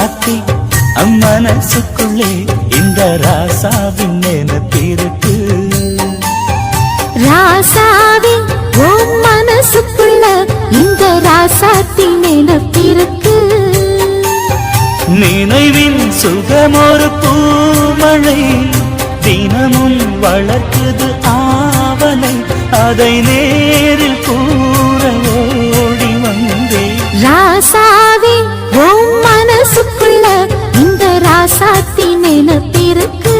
ராசாத்தி மனசுக்குள்ளே இந்த ராசாவின் நினைப்பிருக்கு. ராசாவே உன் மனசுக்குள்ள இந்த ராசாத்தின் நினைப்பிருக்கு. நினைவின் சுகமொரு பூமழை தினமும் வளர்க்குது ஆவலை, அதை நேரில் கூற ஓடி வந்தே. ராசாவே உன் மனசுக்குள்ள இந்த ராசாத்தின் நினைப்பிருக்கு.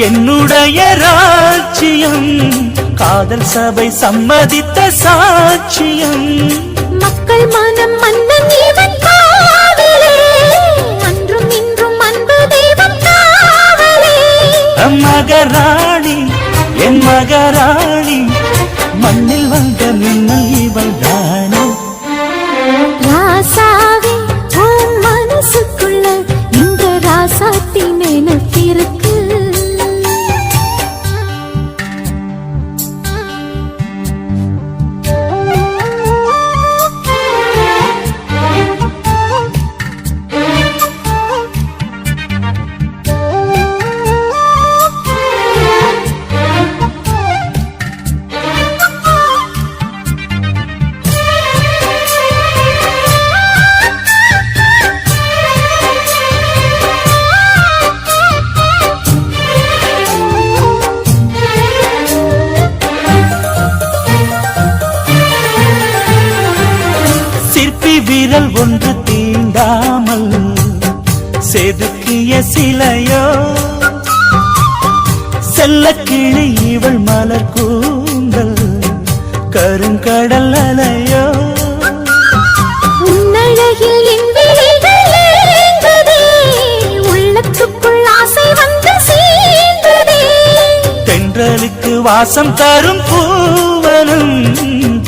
என்னுடைய ராஜ்யம் காதல் சபை சம்மதித்த சாட்சியம். மக்கள் மனம் மன்னன் இவன் காவலே, அன்றும் இன்றும் அன்பு தெய்வம் காவலே. மகராணி என் மகராணி மண்ணில் வந்த மின்னல் இவள் தானே. ராசாவே உன் மனசுக்குள்ள இந்த ராசாத்தின் நினைப்பிருக்கு. விரல் ஒன்று தீண்டாமல் செதுக்கிய சிலையோ, செல்ல கிளி இவள் மலர் கூந்தல் கருங்கடல் அலையோ. உன்னழகில் என் விழிகள் ஏங்குதே, உள்ளத்துக்குள் ஆசை வந்து சேர்ந்ததே. தென்றலுக்கு வாசம் தரும் பூவனும்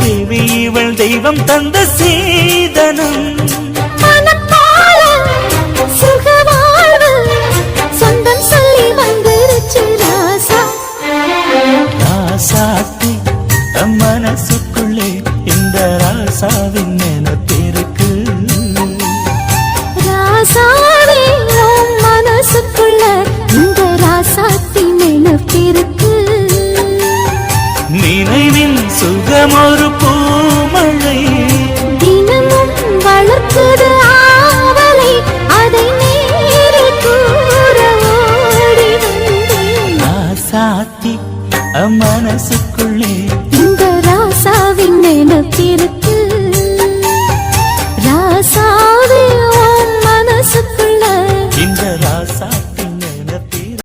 தேவி இவள் தெய்வம் தந்த சீதனும். மனப்பால சுகவாழ்வு சொந்தம் சொல்லி வந்துருச்சு ராசா. ராசாத்தி மனசுக்குள்ளே இந்த ராசாவின் நினைப்பிருக்கு. ராசாவே உன் மனசுக்குள்ள இந்த ராசாத்தின் நினைப்பிருக்கு. நினைவின் சுகமொரு பூமழை தினமும் வளர்க்குது ஆவலை, அதை நேரில் கூற ஓடி வந்தேன். ராசாத்தி மனசு